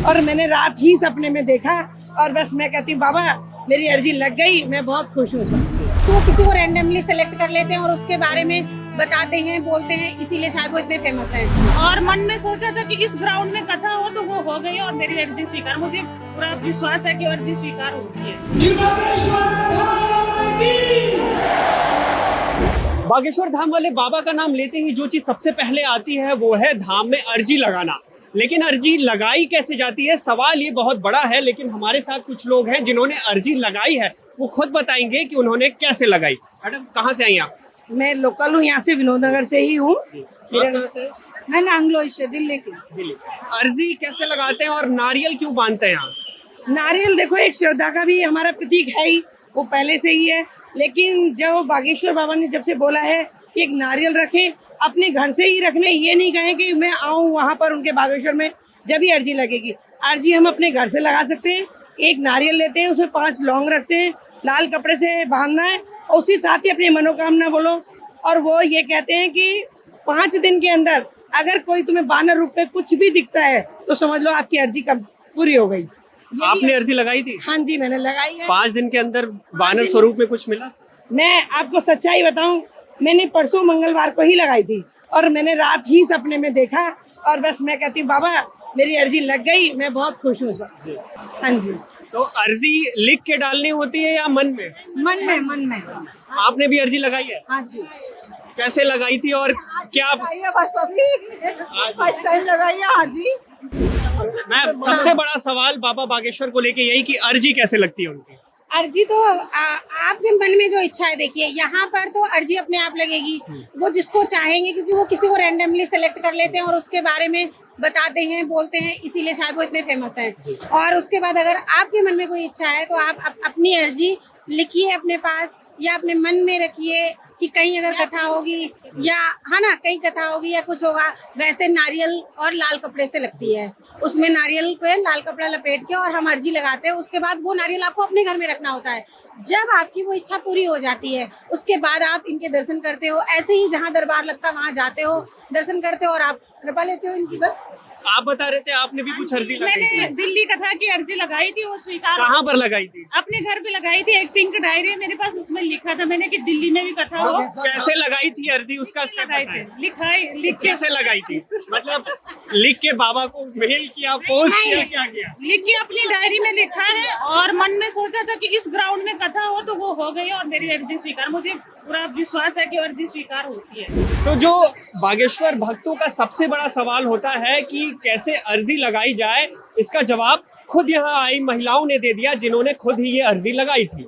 और मैंने रात ही सपने में देखा और बस मैं कहती हूँ बाबा मेरी अर्जी लग गई, मैं बहुत खुश हूँ इससे। तो किसी को रैंडमली सेलेक्ट कर लेते हैं और उसके बारे में बताते हैं, बोलते हैं, इसीलिए शायद वो इतने फेमस हैं। और मन में सोचा था कि इस ग्राउंड में कथा हो तो वो हो गई और मेरी अर्जी स्वीकार। मुझे पूरा विश्वास है कि अर्जी स्वीकार होती है। बागेश्वर धाम वाले बाबा का नाम लेते ही जो चीज सबसे पहले आती है वो है धाम में अर्जी लगाना। लेकिन अर्जी लगाई कैसे जाती है, सवाल ये बहुत बड़ा है। लेकिन हमारे साथ कुछ लोग हैं जिन्होंने अर्जी लगाई है, वो खुद बताएंगे कि उन्होंने कैसे लगाई। मैडम कहाँ से आई आप? मैं लोकल हूँ, यहाँ से विनोद नगर से ही हूँ। मैं नांगलोई से दिल्ली की। अर्जी कैसे लगाते हैं और नारियल क्यों बांधते हैं आप? नारियल देखो एक श्रद्धा का भी हमारा प्रतीक है ही, वो पहले से ही है। लेकिन जो बागेश्वर बाबा ने जब से बोला है कि एक नारियल रखें, अपने घर से ही रखने, ये नहीं कहें कि मैं आऊँ वहाँ पर उनके बागेश्वर में जब ही अर्जी लगेगी। अर्जी हम अपने घर से लगा सकते हैं। एक नारियल लेते हैं, उसमें 5 लौंग रखते हैं, लाल कपड़े से बांधना है और उसी साथ ही अपनी मनोकामना बोलो। और वो ये कहते हैं कि 5 दिन के अंदर अगर कोई तुम्हें वानर रूप में कुछ भी दिखता है तो समझ लो आपकी अर्जी कब पूरी हो गई। आपने अर्जी लगाई थी? हाँ जी, मैंने लगाई है। 5 दिन के अंदर वानर स्वरूप में कुछ मिला? मैं आपको सच्चाई बताऊं, मैंने परसों मंगलवार को ही लगाई थी और मैंने रात ही सपने में देखा और बस मैं कहती हूँ बाबा मेरी अर्जी लग गई, मैं बहुत खुश हूँ इस बात। हाँ जी। तो अर्जी लिख के डालनी होती है या मन में? मन में। आपने भी अर्जी लगाई है? हाँ जी। कैसे लगाई थी और क्या? बस अभी फर्स्ट टाइम लगाई है। हाँ जी। मैं सबसे बड़ा सवाल बाबा बागेश्वर को लेके यही कि अर्जी कैसे लगती है उनकी? अर्जी तो आपके मन में जो इच्छा है, देखिए यहाँ पर तो अर्जी अपने आप लगेगी, वो जिसको चाहेंगे, क्योंकि वो किसी को रैंडमली सेलेक्ट कर लेते हैं और उसके बारे में बताते हैं, बोलते हैं, इसीलिए शायद वो इतने फेमस हैं। और उसके बाद अगर आपके मन में कोई इच्छा है तो आप अपनी अर्जी लिखिए अपने पास या अपने मन में रखिए कि कहीं अगर कथा होगी या है ना, कहीं कथा होगी या कुछ होगा। वैसे नारियल और लाल कपड़े से लगती है, उसमें नारियल को लाल कपड़ा लपेट के और हम अर्जी लगाते हैं। उसके बाद वो नारियल आपको अपने घर में रखना होता है। जब आपकी वो इच्छा पूरी हो जाती है उसके बाद आप इनके दर्शन करते हो। ऐसे ही जहाँ दरबार लगता है वहाँ जाते हो, दर्शन करते हो और आप कृपा लेते हो इनकी। बस आप बता रहे थे आपने भी कुछ अर्जी लगाई मैंने थी? दिल्ली कथा की अर्जी लगाई थी, वो स्वीकार। कहाँ पर लगाई थी? अपने घर पे लगाई थी। एक पिंक डायरी है मेरे पास, उसमें लिखा था मैंने कि दिल्ली में भी कथा हो। कैसे लगाई थी अर्जी, उसका step लगाई बताएं। थी, लिख के कैसे लगाई थी? मतलब लिख के बाबा को मेल किया, पोस्ट किया, क्या किया? लिख के अपनी डायरी में लिखा है और मन में सोचा था कि इस ग्राउंड में कथा हो तो वो हो गई और मेरी अर्जी स्वीकार। मुझे पूरा विश्वास है कि अर्जी स्वीकार होती है। तो जो बागेश्वर भक्तों का सबसे बड़ा सवाल होता है कि कैसे अर्जी लगाई जाए, इसका जवाब खुद यहाँ आई महिलाओं ने दे दिया जिन्होंने खुद ही ये अर्जी लगाई थी।